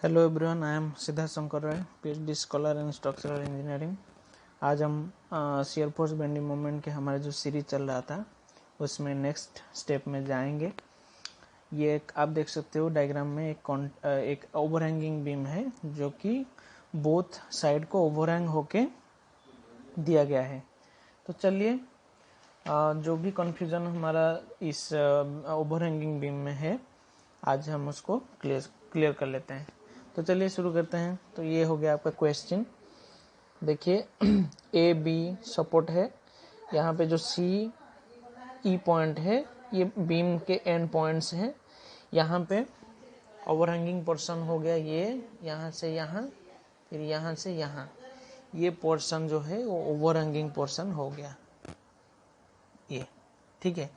Hello everyone, I am Siddharth Shankar Rai, PhD scholar in structural engineering. आज हम shear force bending moment के हमारे जो सीरीज चल रहा था उसमें नेक्स्ट स्टेप में जाएंगे। ये एक आप देख सकते हो डायग्राम में एक ओवरहैंगिंग बीम है जो कि बोथ साइड को ओवरहैंग होके दिया गया है। तो चलिए जो भी कन्फ्यूजन हमारा इस ओवरहैंगिंग बीम में है आज हम उसको क्लियर कर लेते हैं। तो चलिए शुरू करते हैं। तो ये हो गया आपका क्वेश्चन। देखिए ए बी सपोर्ट है, यहाँ पे जो सी ई पॉइंट है ये बीम के एंड पॉइंट्स हैं। यहाँ पे ओवरहैंगिंग पोर्शन हो गया ये, यहाँ से यहाँ, फिर यहाँ से यहाँ, ये पोर्शन जो है वो ओवरहैंगिंग पोर्शन हो गया ये, ठीक है।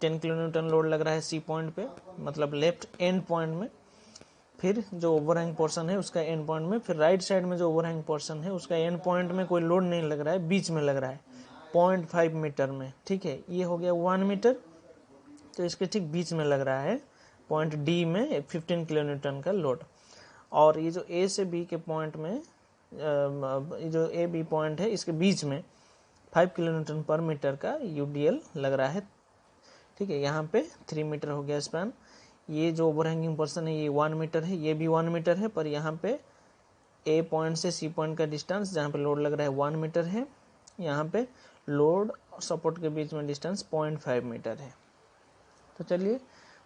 10 किलो न्यूटन लोड लग रहा है सी पॉइंट पे, मतलब लेफ्ट एंड पॉइंट में। फिर जो ओवरहैंग पोर्शन है उसका एंड पॉइंट में, फिर राइट साइड में जो ओवरहैंग पोर्शन है उसका एंड पॉइंट में कोई लोड नहीं लग रहा है, बीच में लग रहा है 0.5 मीटर में, ठीक है। ये हो गया 1 मीटर, तो इसके ठीक बीच में लग रहा है पॉइंट डी में 15 किलो न्यूटन का लोड। और ये जो ए से बी के पॉइंट में, जो ए बी पॉइंट है इसके बीच में 5 किलो न्यूटन पर मीटर का यूडीएल लग रहा है, ठीक है। यहाँ पे 3 मीटर हो गया स्पैन। ये जो ओवरहैंगिंग पोर्शन है ये 1 मीटर है, ये भी 1 मीटर है, पर यहाँ पे ए पॉइंट से सी पॉइंट का डिस्टेंस जहाँ पे लोड लग रहा है 1 मीटर है, यहाँ पे लोड और सपोर्ट के बीच में डिस्टेंस 0.5 मीटर है। तो चलिए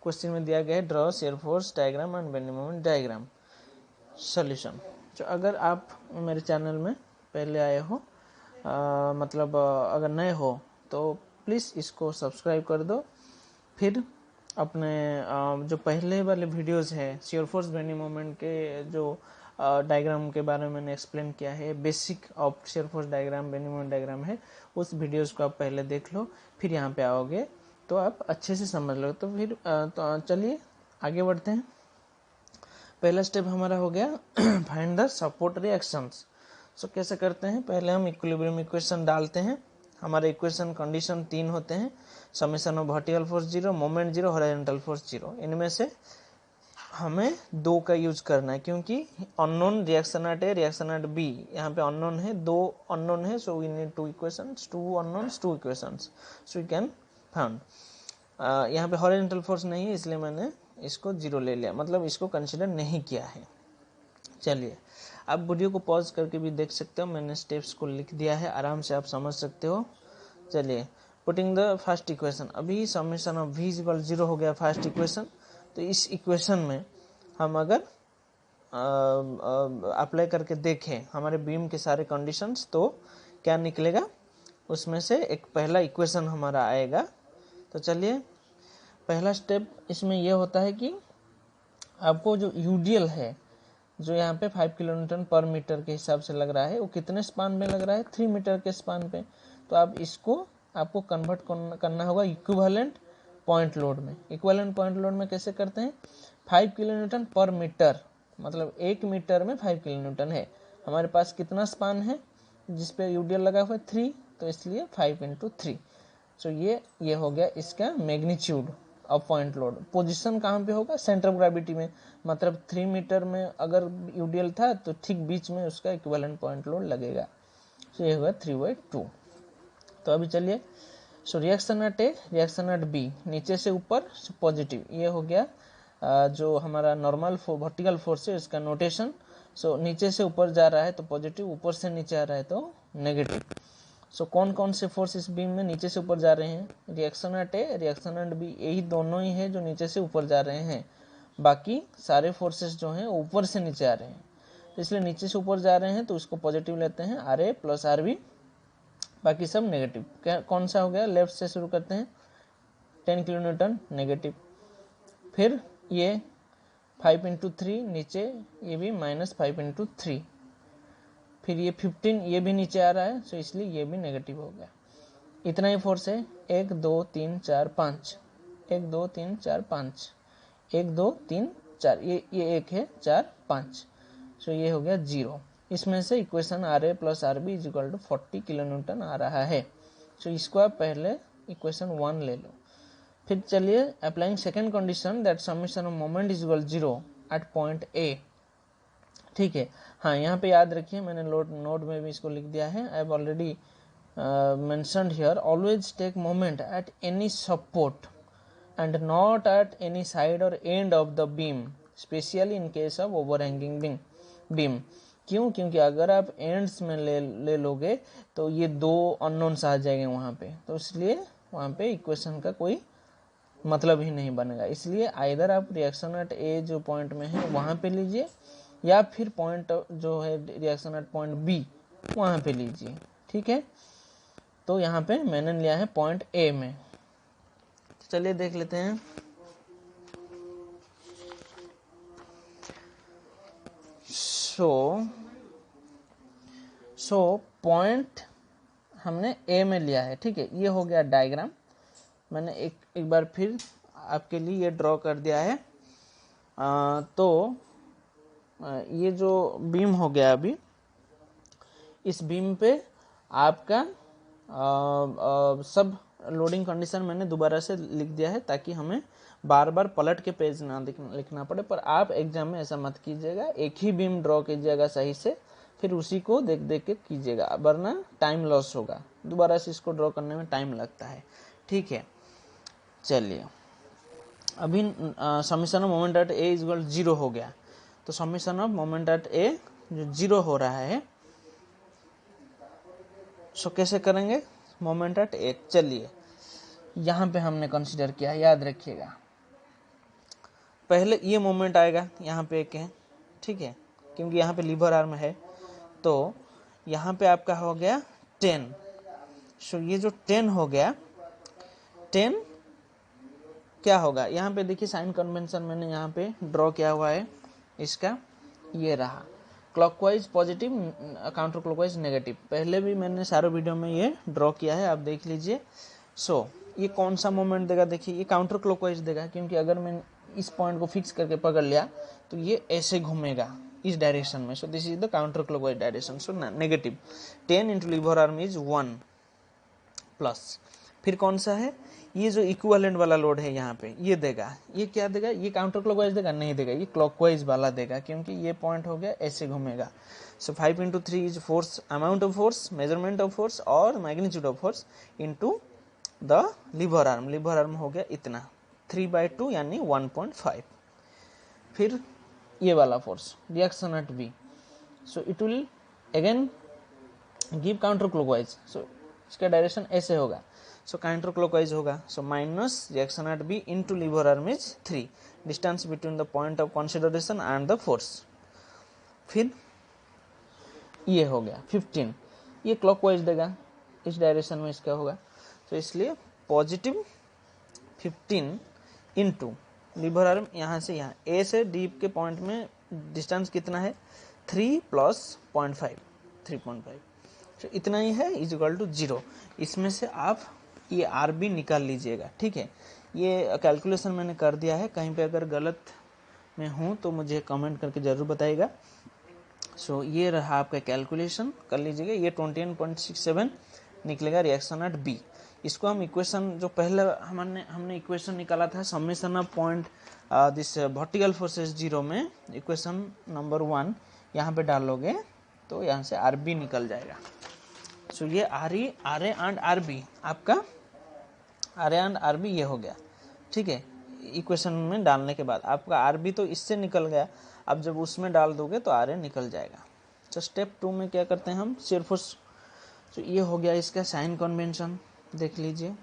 क्वेश्चन में दिया गया है draw shear force diagram and bending moment diagram solution. तो अगर आप मेरे चैनल में पहले आए हो, अगर नए हो तो प्लीज़ इसको सब्सक्राइब कर दो। फिर अपने जो पहले वाले वीडियोस है शेयर फोर्स बेंडिंग मोमेंट के जो डायग्राम के बारे में मैंने एक्सप्लेन किया है, basic of shear force diagram bending moment diagram है, उस वीडियोस को आप पहले देख लो, फिर यहाँ पे आओगे तो आप अच्छे से समझ लो। तो फिर तो चलिए आगे बढ़ते हैं। पहला स्टेप हमारा हो गया फाइंड द सपोर्ट रिएक्शंस। सो कैसे करते हैं, पहले हम इक्विलिब्रियम इक्वेशन डालते हैं। हमारे इक्वेशन कंडीशन 3 होते हैं, summation of vertical force 0, moment 0, horizontal force 0। इनमें से हमें 2 का यूज करना है क्योंकि unknown reaction at A reaction at B, यहाँ पे अननोन है, 2 अननोन है, so we need 2 equations, 2 unknowns 2 equations, so we can found. यहाँ पे हॉरिजॉन्टल फोर्स नहीं है इसलिए मैंने इसको 0 ले लिया, मतलब इसको कंसिडर नहीं किया है। चलिए आप वीडियो को पॉज करके भी देख सकते हो, मैंने स्टेप्स को लिख दिया है, आराम से आप समझ सकते हो। चलिए पुटिंग द फर्स्ट इक्वेशन, अभी समेशन ऑफ v इक्वल 0 हो गया फर्स्ट इक्वेशन। तो इस इक्वेशन में हम अगर अप्लाई करके देखें हमारे बीम के सारे कंडीशंस, तो क्या निकलेगा, उसमें से एक पहला इक्वेशन हमारा आएगा। तो चलिए पहला स्टेप इसमें यह होता है कि आपको जो यूडीएल है, जो यहाँ पे 5 किलो न्यूटन पर मीटर के हिसाब से लग रहा है, वो कितने स्पान में लग रहा है, 3 मीटर के स्पान पे। तो आप इसको आपको कन्वर्ट करना होगा इक्विवेलेंट पॉइंट लोड में। इक्विवेलेंट पॉइंट लोड में कैसे करते हैं, 5 किलो न्यूटन पर मीटर, मतलब 1 मीटर में 5 किलो न्यूटन है। हमारे पास कितना स्पान है जिसपे यूडीएल लगा हुआ है, 3, तो इसलिए 5 × 3। सो ये हो गया इसका magnitude of point load. Position कहाँ पे होगा, सेंटर ऑफ ग्रेविटी में, मतलब 3 मीटर में अगर यूडीएल था तो ठीक बीच में उसका इक्विवेलेंट पॉइंट लोड लगेगा। सो ये होगा 3/2। तो अभी चलिए, so reaction at A reaction at B, नीचे से ऊपर पॉजिटिव, ये हो गया जो हमारा नॉर्मल वर्टिकल फोर्स है इसका नोटेशन। सो नीचे से ऊपर जा रहा है तो पॉजिटिव, ऊपर से नीचे आ रहा है तो नेगेटिव। सो कौन कौन से फोर्स इस बीम में नीचे से ऊपर जा रहे हैं, reaction at A reaction at B, यही दोनों ही है जो नीचे से ऊपर जा रहे हैं। बाकी सारे फोर्सेस जो हैं ऊपर से नीचे आ रहे हैं, तो इसलिए नीचे से ऊपर जा रहे हैं तो उसको पॉजिटिव लेते हैं, R A plus R B, बाकी सब नेगेटिव। क्या कौन सा हो गया, लेफ्ट से शुरू करते हैं, 10 किलो न्यूटन नेगेटिव, फिर ये 5 × 3 नीचे, ये भी -5 × 3, फिर ये 15 ये भी नीचे आ रहा है, सो इसलिए ये भी नेगेटिव हो गया। इतना ही फोर्स है, 1 2 3 4 5, 1 2 3 4 5, 1 2 3 4, ये 1 है, 4 5, सो ये हो गया 0। इसमें से equation R A plus R B is equal to 40 kilo newton आ रहा है। सो इसको आप पहले इक्वेशन 1 ले लो। फिर चलिए applying second condition that summation of moment is equal 0 at point A. ठीक है। हाँ, यहाँ पे याद रखिए, मैंने नोट में भी इसको लिख दिया है। I have already mentioned here, always take moment at any support and not at any side or end of the beam, especially in case of overhanging beam। क्यों? क्योंकि अगर आप एंड्स में ले लोगे तो ये दो अननोन्स आ जाएंगे वहाँ पे, तो इसलिए वहाँ पे इक्वेशन का कोई मतलब ही नहीं बनेगा। इसलिए आइदर आप रिएक्शन एट ए जो पॉइंट में है वहाँ पे लीजिए, या फिर पॉइंट जो है रिएक्शन एट पॉइंट बी वहाँ पे लीजिए। ठीक है, तो यहाँ पे मैंने लिया है पॉइंट ए में। तो चलिए देख लेते हैं। सो पॉइंट हमने ए में लिया है। ठीक है, ये हो गया डायग्राम। मैंने एक बार फिर आपके लिए ये ड्रॉ कर दिया है। तो ये जो बीम हो गया, अभी इस बीम पे आपका सब लोडिंग कंडीशन मैंने दोबारा से लिख दिया है, ताकि हमें बार बार पलट के पेज ना लिखना पड़े। पर आप एग्जाम में ऐसा मत कीजिएगा, एक ही बीम ड्रॉ कीजिएगा सही से, फिर उसी को देख देख के कीजिएगा, वरना टाइम लॉस होगा। दोबारा से इसको ड्रॉ करने में टाइम लगता है। ठीक है, चलिए अभी summation of moment at A is equal 0 हो गया। तो समीशन ऑफ मोमेंट एट ए जो 0 हो रहा है, सो कैसे करेंगे मोमेंट एट ए। चलिए यहाँ पे हमने कंसीडर किया, याद रखिएगा। पहले ये मोमेंट आएगा, यहाँ पे एक है, ठीक है, क्योंकि यहाँ पे लीवर आर्म है। तो यहाँ पे आपका हो गया 10। सो ये जो 10 हो गया, 10 क्या होगा, यहाँ पे देखिए साइन कन्वेंशन मैंने यहाँ पे ड्रॉ किया हुआ है इसका, ये रहा clockwise positive, counter clockwise negative. पहले भी मैंने सारे वीडियो में ये ड्रॉ किया है, आप देख लीजिए। सो ये कौन सा मोमेंट देगा, देखिए ये काउंटर क्लॉकवाइज देगा, क्योंकि अगर मैं इस पॉइंट को फिक्स करके पकड़ लिया तो ये ऐसे घूमेगा इस डायरेक्शन में। So this is the counter clockwise direction. So negative 10 into lever arm is 1 plus, फिर कौन सा है, ये जो इक्विवेलेंट वाला लोड है यहाँ पे, ये देगा। ये क्या देगा, ये काउंटर क्लॉकवाइज देगा, नहीं देगा, ये क्लॉकवाइज वाला देगा, क्योंकि ये पॉइंट हो गया ऐसे घूमेगा। So 5 into 3 is force, amount of force, measurement of force और magnitude of force into the lever arm. Lever arm हो गया इतना 3/2 यानी 1.5। फिर ये वाला force reaction at B, so it will again give counter clockwise. So इसका direction ऐसे होगा, सो काउंटर क्लॉकवाइज होगा। So minus reaction at B into lever arm is 3, distance between the point of consideration and the force. फिर ये हो गया 15, ये clockwise देगा, इस डायरेक्शन में इसका होगा। तो इसलिए पॉजिटिव 15 इंटू लीवर आर्म, यहाँ से यहाँ ए से डी के पॉइंट में डिस्टेंस कितना है, 3 प्लस 0.5, 3.5। तो इतना ही है, इज इक्वल टू 0। इसमें से आप ये आर बी निकाल लीजिएगा। ठीक है, ये कैलकुलेशन मैंने कर दिया है, कहीं पे अगर गलत में हूँ तो मुझे कमेंट करके ज़रूर बताइएगा। सो ये रहा आपका कैलकुलेशन, कर लीजिएगा। ये 21.67 निकलेगा रिएक्शन एट बी। इसको हम इक्वेशन जो पहले हमने इक्वेशन निकाला था summation of point this vertical forces 0 में, इक्वेशन नंबर 1 यहाँ पे डालोगे तो यहाँ से आर बी निकल जाएगा। सो ये R A and R B, आपका R A and R B ये हो गया। ठीक है, इक्वेशन में डालने के बाद आपका आर बी तो इससे निकल गया, अब जब उसमें डाल दोगे तो आर ए निकल जाएगा। तो स्टेप 2 में क्या करते हैं हम, शियर फोर्स। तो ये हो गया इसका साइन कन्वेंशन, देख लीजिए।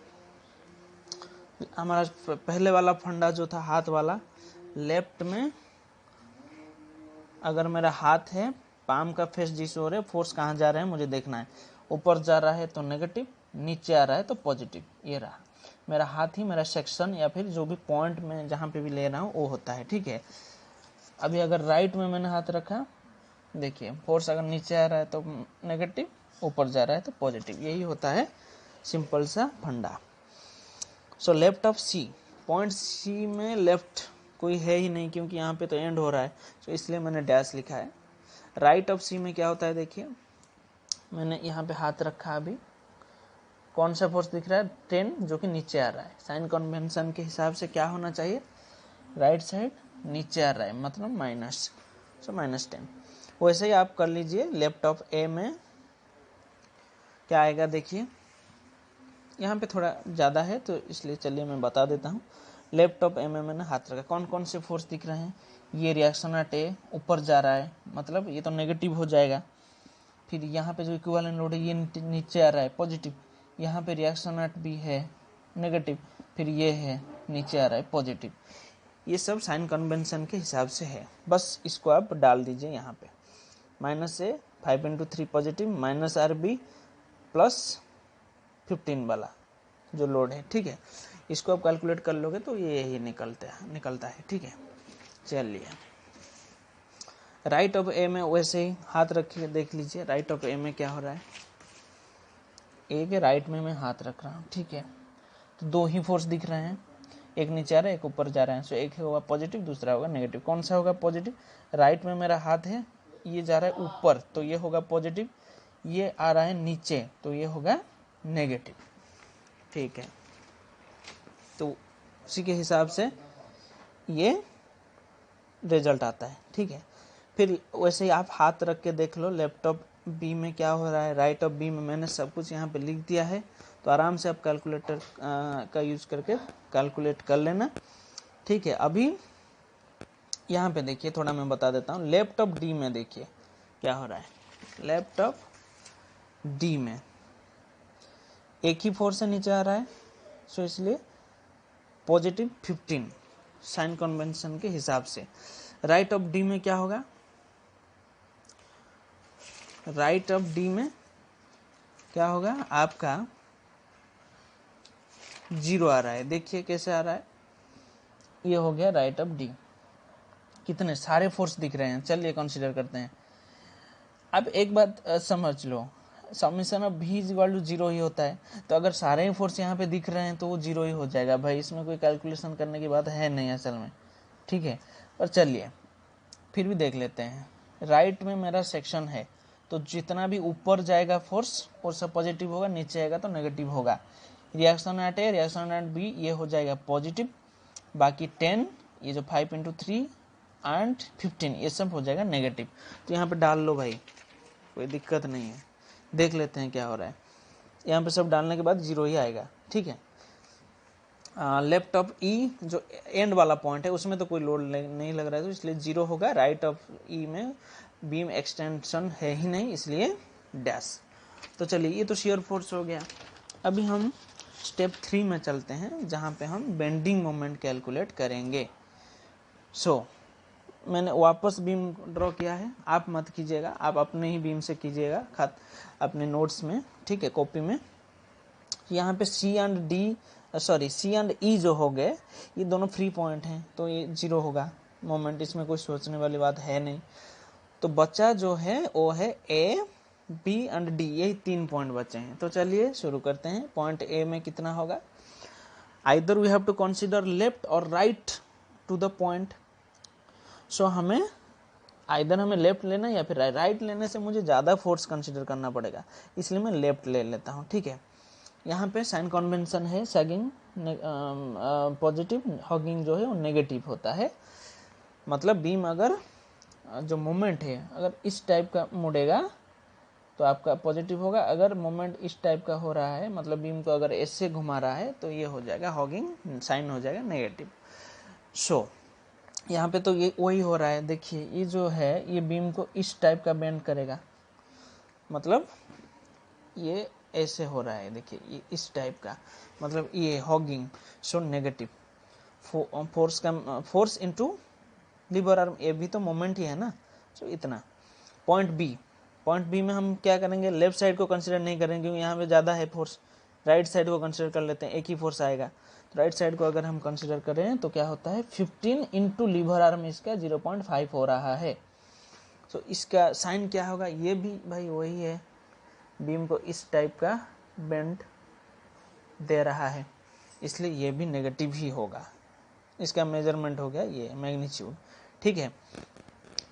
हमारा पहले वाला फंडा जो था हाथ वाला, लेफ्ट में अगर मेरा हाथ है, पाम का फेस जिस हो रहा है, फोर्स कहाँ जा रहा है मुझे देखना है। ऊपर जा रहा है तो नेगेटिव, नीचे आ रहा है तो पॉजिटिव। ये रहा मेरा हाथ ही मेरा सेक्शन, या फिर जो भी पॉइंट में जहाँ पे भी ले रहा हूँ वो होता है। ठीक है, अभी अगर राइट में मैंने हाथ रखा, देखिए फोर्स अगर नीचे आ रहा है तो नेगेटिव, ऊपर जा रहा है तो पॉजिटिव। यही होता है सिंपल सा फंडा। So left of C, point C में लेफ्ट कोई है ही नहीं, क्योंकि यहाँ पे तो एंड हो रहा है, तो इसलिए मैंने डैश लिखा है। राइट ऑफ सी में क्या होता है, देखिए मैंने यहाँ पे हाथ रखा, अभी कौन सा फोर्स दिख रहा है, 10, जो कि नीचे आ रहा है। साइन कन्वेंशन के हिसाब से क्या होना चाहिए, राइट साइड नीचे आ रहा है, मतलब माइनस, सो -10। वैसे ही आप कर लीजिए लेफ्ट ऑफ ए में क्या आएगा। देखिए यहाँ पे थोड़ा ज़्यादा है तो इसलिए चलिए मैं बता देता हूँ। लेफ्ट ऑफ ए में मैंने हाथ रखा, कौन कौन से फोर्स दिख रहे हैं। ये रिएक्शन एट ए ऊपर जा रहा है, मतलब ये तो नेगेटिव हो जाएगा। फिर यहाँ पे जो इक्विवेलेंट लोड है ये नीचे आ रहा है पॉजिटिव। यहाँ पे रिएक्शन एट बी है नेगेटिव, फिर ये है नीचे आ रहा है पॉजिटिव। ये सब साइन कन्वेंशन के हिसाब से है, बस इसको आप डाल दीजिए यहाँ पे। Minus A 5 × 3 positive minus R B plus 15 वाला जो लोड है, ठीक है। इसको आप कैलकुलेट कर लोगे तो ये यही निकलता है, ठीक है। चलिए राइट ऑफ ए में वैसे ही हाथ रखिए, देख लीजिए राइट ऑफ ए में क्या हो रहा है। ए के राइट में मैं हाथ रख रहा हूँ, ठीक है। तो दो ही फोर्स दिख रहे हैं, एक नीचे आ रहा है एक ऊपर जा रहा है। सो एक होगा पॉजिटिव दूसरा होगा नेगेटिव। कौन सा होगा पॉजिटिव? राइट में मेरा हाथ है, ये जा रहा है ऊपर तो ये होगा पॉजिटिव, ये आ रहा है नीचे तो ये होगा नेगेटिव, ठीक है। तो उसी के हिसाब से ये रिजल्ट आता है, ठीक है। फिर वैसे ही आप हाथ रख के देख लो लेफ्ट ऑफ बी में क्या हो रहा है। राइट ऑफ बी में मैंने सब कुछ यहाँ पे लिख दिया है, तो आराम से आप कैलकुलेटर का यूज करके कैलकुलेट कर लेना, ठीक है। अभी यहाँ पे देखिए थोड़ा मैं बता देता हूँ। लेफ्ट ऑफ डी में देखिए क्या हो रहा है। लेफ्ट ऑफ डी में एक ही फोर्स से नीचे आ रहा है, सो इसलिए पॉजिटिव 15 साइन कन्वेंशन के हिसाब से। राइट ऑफ डी में क्या होगा? राइट ऑफ डी में क्या होगा आपका 0 आ रहा है। देखिए कैसे आ रहा है, ये हो गया राइट ऑफ डी। कितने सारे फोर्स दिख रहे हैं, चलिए कंसीडर करते हैं। अब एक बात समझ लो, समेशन ऑफ भी इज इक्वल टू 0 ही होता है, तो अगर सारे ही फोर्स यहाँ पे दिख रहे हैं तो वो 0 ही हो जाएगा भाई, इसमें कोई कैलकुलेशन करने की बात है नहीं असल में, ठीक है। और चलिए फिर भी देख लेते हैं। राइट में मेरा सेक्शन है, तो जितना भी ऊपर जाएगा फोर्स वो सब पॉजिटिव होगा, नीचे आएगा तो नेगेटिव होगा। Reaction at A reaction at B ये हो जाएगा पॉजिटिव, बाकी 10 ये जो 5 × 3 एंड 15 ये सब हो जाएगा नेगेटिव। तो यहाँ पे डाल लो भाई, कोई दिक्कत नहीं है। देख लेते हैं क्या हो रहा है। यहाँ पे सब डालने के बाद 0 ही आएगा, ठीक है। लेफ्ट ऑफ ई जो एंड वाला पॉइंट है उसमें तो कोई लोड नहीं लग रहा है, तो इसलिए 0 होगा। राइट ऑफ ई में बीम एक्सटेंशन है ही नहीं, इसलिए डैश। तो चलिए ये तो शियर फोर्स हो गया। अभी हम स्टेप 3 में चलते हैं, जहाँ पे हम बेंडिंग मोमेंट कैलकुलेट करेंगे। सो मैंने वापस बीम ड्रॉ किया है, आप मत कीजिएगा, आप अपने ही बीम से कीजिएगा अपने नोट्स में, ठीक है, कॉपी में। यहाँ पे सी एंड ई जो हो गए ये दोनों फ्री पॉइंट हैं, तो ये 0 होगा मोमेंट, इसमें कोई सोचने वाली बात है नहीं। तो बचा जो है वो है ए बी एंड डी, यही 3 पॉइंट बचे हैं। तो चलिए शुरू करते हैं। पॉइंट ए में कितना होगा? Either we have to consider left और right to the point. So हमें लेफ्ट लेना या फिर राइट लेने से मुझे ज़्यादा फोर्स कंसीडर करना पड़ेगा, इसलिए मैं लेफ्ट ले लेता हूँ, ठीक है। यहाँ पे साइन कन्वेंशन है सैगिंग पॉजिटिव, हॉगिंग जो है वो नेगेटिव होता है। मतलब बीम अगर जो मोमेंट है अगर इस टाइप का मुड़ेगा तो आपका पॉजिटिव होगा, अगर मोमेंट इस टाइप का हो रहा है मतलब बीम को अगर ऐसे घुमा रहा है तो ये हो जाएगा हॉगिंग, साइन हो जाएगा नेगेटिव। सो यहाँ पे तो ये वही हो रहा है। देखिए ये जो है ये बीम को इस टाइप का बेंड करेगा, मतलब ये ऐसे हो रहा है, देखिए ये इस टाइप का, मतलब ये hogging, so negative. Force into lever arm, ये भी तो मोमेंट ही है ना, सो इतना। पॉइंट बी में हम क्या करेंगे? लेफ्ट साइड को कंसीडर नहीं करेंगे क्योंकि यहाँ पे ज़्यादा है फोर्स, राइट साइड को कंसीडर कर लेते हैं, एक ही फोर्स आएगा। तो राइट साइड को अगर हम कंसीडर करें तो क्या होता है 15 × लीवर आर्म इसका 0.5 हो रहा है। तो इसका साइन क्या होगा? ये भी भाई वही है, बीम को इस टाइप का बेंड दे रहा है, इसलिए ये भी नेगेटिव ही होगा। इसका मेजरमेंट हो गया ये मैग्नीट्यूड, ठीक है।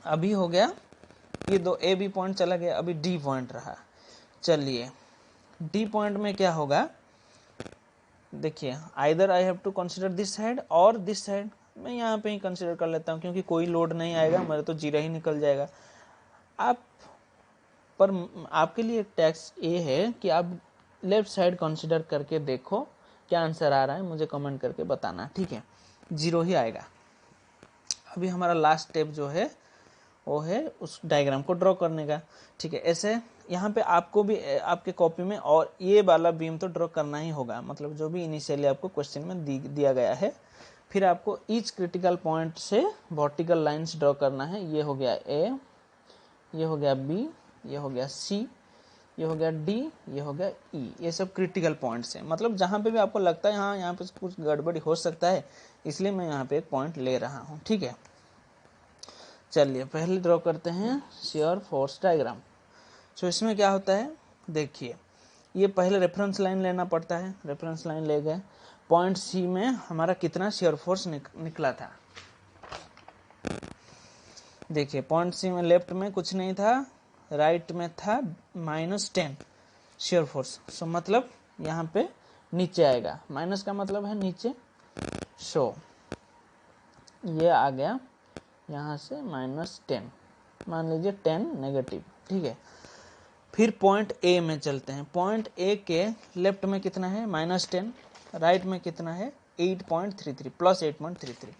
अभी हो गया ये दो ए बी पॉइंट चला गया, अभी डी पॉइंट रहा। चलिए डी पॉइंट में क्या होगा? देखिए either I have to consider this side और दिस साइड। मैं यहाँ पे ही कंसीडर कर लेता हूँ क्योंकि कोई लोड नहीं आएगा, मेरे तो 0 ही निकल जाएगा। आप पर आपके लिए एक टैक्स ये है कि आप लेफ्ट साइड कंसिडर करके देखो क्या आंसर आ रहा है, मुझे कमेंट करके बताना, ठीक है। 0 ही आएगा। अभी हमारा लास्ट स्टेप जो है वो है उस डायग्राम को ड्रॉ करने का, ठीक है। ऐसे यहाँ पे आपको भी आपके कॉपी में और ये वाला बीम तो ड्रॉ करना ही होगा, मतलब जो भी इनिशियली आपको क्वेश्चन में दिया गया है। फिर आपको ईच क्रिटिकल पॉइंट से वर्टिकल लाइंस ड्रॉ करना है। ये हो गया ए, ये हो गया बी, ये हो गया सी, ये हो गया डी, ये हो गया ई। ये सब क्रिटिकल पॉइंट्स हैं, मतलब जहाँ पे भी आपको लगता है हाँ यहाँ पे कुछ गड़बड़ी हो सकता है, इसलिए मैं यहाँ पे एक पॉइंट ले रहा हूँ, ठीक है। चलिए पहले ड्रॉ करते हैं शियर फोर्स डायग्राम। तो इसमें क्या होता है देखिए, ये पहले रेफरेंस लाइन लेना पड़ता है। रेफरेंस लाइन ले गए, पॉइंट सी में हमारा कितना शियर फोर्स निकला था। देखिए पॉइंट सी में लेफ्ट में कुछ नहीं था, राइट में था -10 शियर फोर्स। सो मतलब यहाँ पे नीचे आएगा, माइनस का मतलब है नीचे। सो ये आ गया यहाँ से -10, मान लीजिए 10 नेगेटिव, ठीक है। फिर पॉइंट ए में चलते हैं। पॉइंट ए के लेफ्ट में कितना है -10, राइट में कितना है 8.33 प्लस 8.33।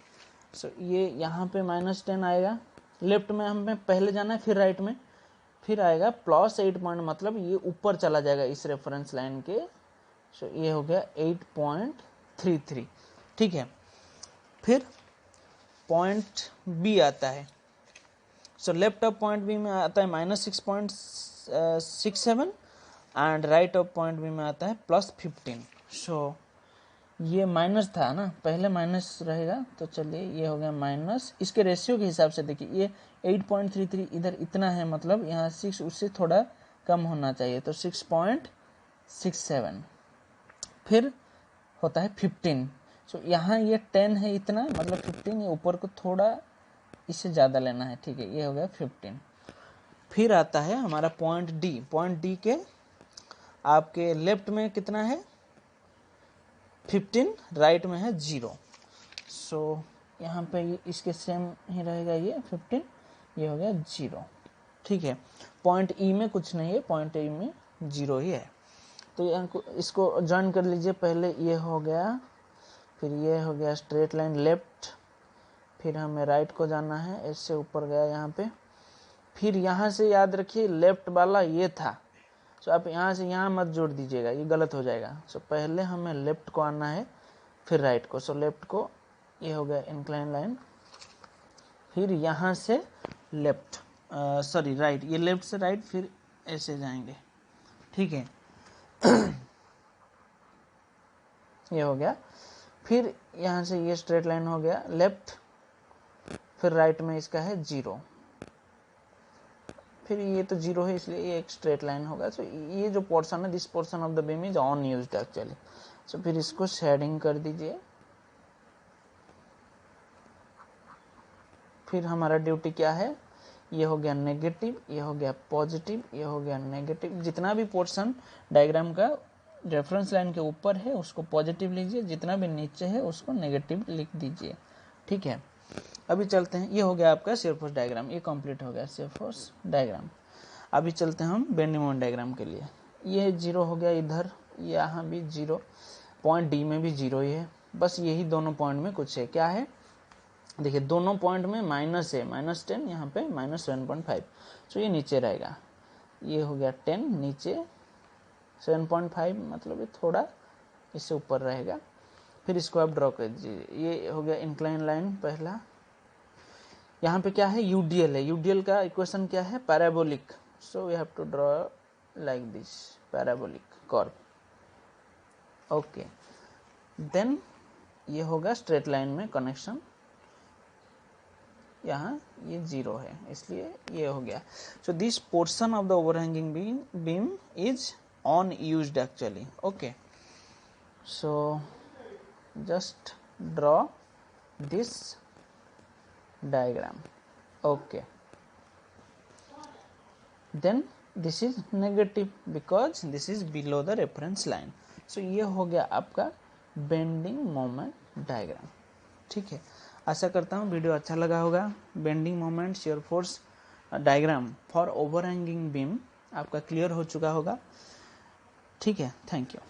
सो ये यहाँ पे -10 आएगा। लेफ्ट में हमें पहले जाना है, फिर राइट में, फिर आएगा +8 पॉइंट, मतलब ये ऊपर चला जाएगा इस रेफरेंस लाइन के। सो ये हो गया 8.33, ठीक है। फिर पॉइंट बी आता है। So left of point B में आता है -6.67 and right of point B में आता है +15। सो ये माइनस था ना, पहले माइनस रहेगा, तो चलिए ये हो गया माइनस। इसके रेशियो के हिसाब से देखिए ये 8.33 इधर इतना है, मतलब यहाँ 6 उससे थोड़ा कम होना चाहिए, तो 6.67। फिर होता है 15। सो यहाँ ये 10 है इतना, मतलब 15, ये ऊपर को थोड़ा इससे ज़्यादा लेना है, ठीक है। ये हो गया 15। फिर आता है हमारा पॉइंट डी। पॉइंट डी के आपके लेफ्ट में कितना है 15, राइट में है 0। सो यहाँ पे इसके सेम ही रहेगा, ये 15, ये हो गया 0, ठीक है। पॉइंट ई में कुछ नहीं है, पॉइंट ई में 0 ही है। तो इसको ज्वाइन कर लीजिए। पहले ये हो गया, फिर ये हो गया स्ट्रेट लाइन लेफ्ट, फिर हमें राइट को जाना है, इससे ऊपर गया यहाँ पे। फिर यहाँ से याद रखिए लेफ्ट वाला ये था। सो आप यहाँ से यहाँ मत जोड़ दीजिएगा, ये गलत हो जाएगा। सो पहले हमें लेफ्ट को आना है, फिर राइट को। सो लेफ्ट को, ये हो गया इंक्लाइन लाइन, फिर यहाँ से लेफ्ट सॉरी राइट, ये लेफ्ट से राइट, फिर ऐसे जाएंगे, ठीक है। ये हो गया। फिर यहाँ से ये स्ट्रेट लाइन हो गया लेफ्ट, फिर राइट में इसका है 0, फिर ये तो 0 है इसलिए ये एक स्ट्रेट लाइन होगा। सो ये जो पोर्शन है, this portion of the beam is unused actually. So फिर इसको शेडिंग कर दीजिए। फिर हमारा ड्यूटी क्या है, ये हो गया नेगेटिव, ये हो गया पॉजिटिव, ये हो गया नेगेटिव। जितना भी पोर्शन डायग्राम का रेफरेंस लाइन के ऊपर है उसको पॉजिटिव लीजिए, जितना भी नीचे है उसको नेगेटिव लिख दीजिए, ठीक है। अभी चलते हैं, ये हो गया आपका शियर फोर्स डायग्राम, ये कंप्लीट हो गया शियर फोर्स डायग्राम। अभी चलते हैं हम बेंडिंग मोमेंट डायग्राम के लिए। ये 0 हो गया इधर, यहाँ भी 0, पॉइंट डी में भी 0 ही है। बस यही दोनों पॉइंट में कुछ है, क्या है देखिए, दोनों पॉइंट में माइनस है, -10, यहाँ पे -7.5। सो ये नीचे रहेगा। ये हो गया 10 नीचे, 7.5 मतलब ये थोड़ा इससे ऊपर रहेगा। फिर इसको आप ड्रॉ कर दीजिए। ये हो गया इंक्लाइन लाइन पहला। यहाँ पे क्या है यूडीएल है। यूडीएल का इक्वेशन क्या है parabolic. So we have to draw like this parabolic curve, okay. Then ये होगा स्ट्रेट लाइन में कनेक्शन, यहाँ ये 0 है इसलिए ये हो गया। So this portion of the overhanging beam is unused actually, okay. So just draw this diagram, okay. Then this is negative because this is below the reference line. So ये हो गया आपका बेंडिंग मोमेंट डायग्राम, ठीक है। आशा करता हूँ video अच्छा लगा होगा। Bending moment shear force diagram for overhanging beam आपका क्लियर हो चुका होगा। ठीक है, थैंक यू।